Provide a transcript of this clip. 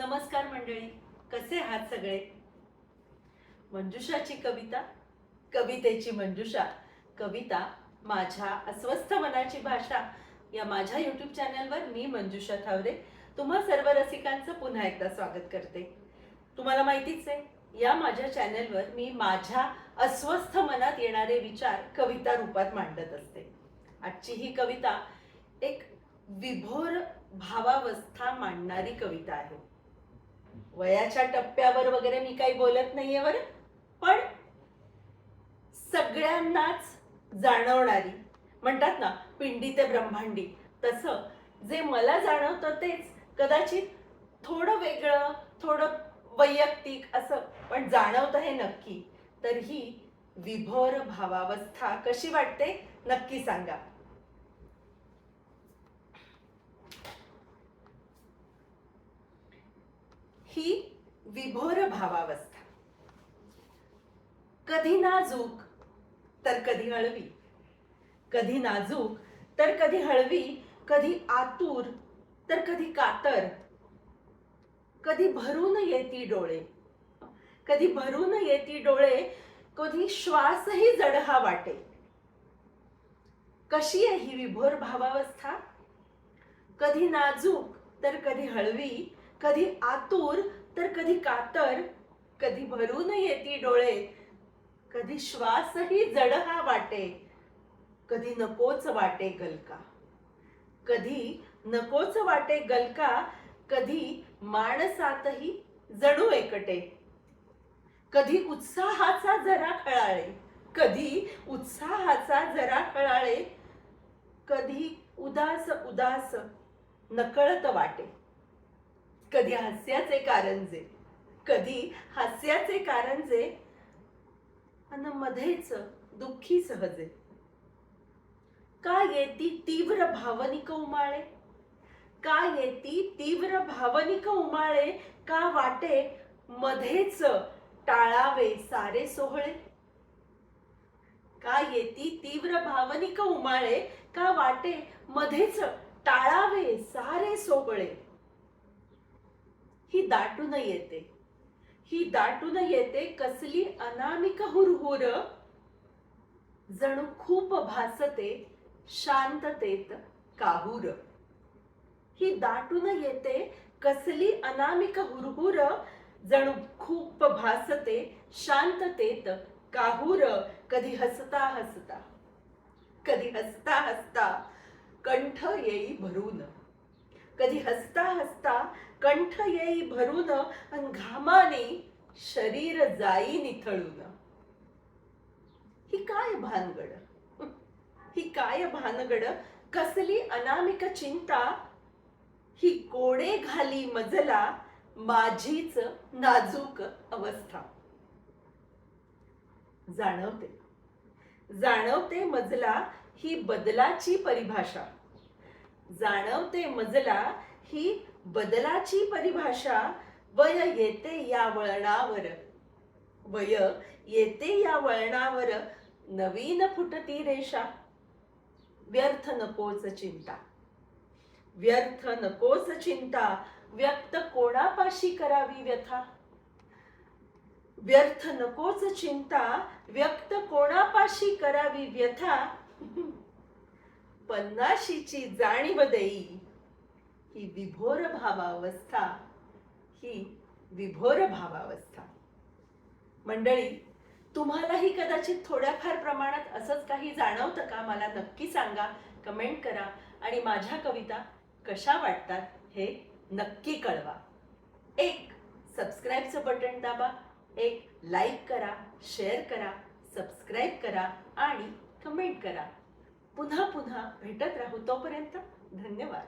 नमस्कार मंडळी, कसे आहात सगळे? मंजुषाची कविता, कवितेची मंजुषा, कविता माझ्या अस्वस्थ मनाची भाषा या माझ्या यूट्यूब चॅनलवर मी मंजुषा थावरे तुम्हा सर्व रसिकांचं पुन्हा एकदा स्वागत करते. तुम्हाला माहितीच आहे, या माझ्या चॅनलवर मी माझ्या अस्वस्थ मनात येणारे विचार कविता रूपात मांडत असते. आजची ही कविता एक विभोर भावावस्था मांडणारी कविता आहे. वयाच्या टप्प्यावर वगैरे मी काही बोलत नाहीये बरं, पण सगळ्यांनाच जाणवणारी, म्हणतात ना पिंडी ते ब्रह्मांडी, तसं जे मला जाणवतं तेच कदाचित थोडं वेगळं, थोडं वैयक्तिक असं, पण जाणवतं हे नक्की. तर ही विभोर भावावस्था कशी वाटते नक्की सांगा. ही विभोर भावावस्था कधी नाजूक तर कधी हळवी, कधी नाजूक तर कधी हळवी, कधी आतुर तर कधी कातर, कधी भरून येती डोळे, कधी भरून येती डोळे, कधी श्वासही जडहा वाटे. कशी आहे ही विभोर भावावस्था? कधी नाजूक तर कधी हळवी, कधी आतुर तर कधी कातर, कधी भरून येती डोळे, कधी श्वासही जडहा वाटे, कधी नकोच वाटे गलका, कधी नकोच वाटे गलका, कधी माणसातही जणू एकटे, कधी उत्साहाचा जरा खळाळे, कधी उत्साहाचा जरा खळाळे, कधी उदास उदास नकळत वाटे, कधी हास्याचे कारंजे, कधी हास्याचे कारंजे, अन मध्येच दुःखी सहजे. का येती तीव्र भावनिक उमाळे, का येती तीव्र भावनिक उमाळे, का वाटे मध्येच टाळावे सारे सोहळे. का येती तीव्र भावनिक उमाळे, का वाटे मध्येच टाळावे सारे सोहळे. ही दाटून येते, ही दाटून येते कसली अनामिक हुरहुर, जणू खूप भासते शांततेत काहूर. ही दाटून येते कसली अनामिक हुरहुर, जणू खूप भासते शांततेत काहूर. कधी हसता हसता, कधी हसता हसता कंठ येई भरून, कधी हसता हसता कंठ येई भरून, अन घामाने शरीर जाई निथळून. ही काय भानगड, ही काय भानगड, कसली अनामिक चिंता, ही कोडे घाली मजला माझीच नाजूक अवस्था. जाणवते, जाणवते मजला ही बदलाची परिभाषा, जाणवते मजला ही बदलाची परिभाषा. वय येते या वळणावर, वय येते या वळणावर, नवीन फुटती रेषा. व्यर्थ नकोच चिंता, व्यर्थ नकोच चिंता, व्यक्त कोणापाशी करावी व्यथा. व्यर्थ नकोच चिंता, व्यक्त कोणापाशी करावी व्यथा. पन्नाशीची जाणीव देई ही विभोर भावावस्था, ही विभोर भावावस्था. मंडळी, तुम्हालाही कदाचित थोड्याफार प्रमाणात असंच काही जाणवतं का? मला नक्की सांगा, कमेंट करा आणि माझ्या कविता कशा वाटतात हे नक्की कळवा. एक सबस्क्राईबचं बटन दाबा, एक लाईक करा, शेअर करा, सबस्क्राईब करा आणि कमेंट करा. पुन्हा पुन्हा भेटत राहू, तोपर्यंत धन्यवाद.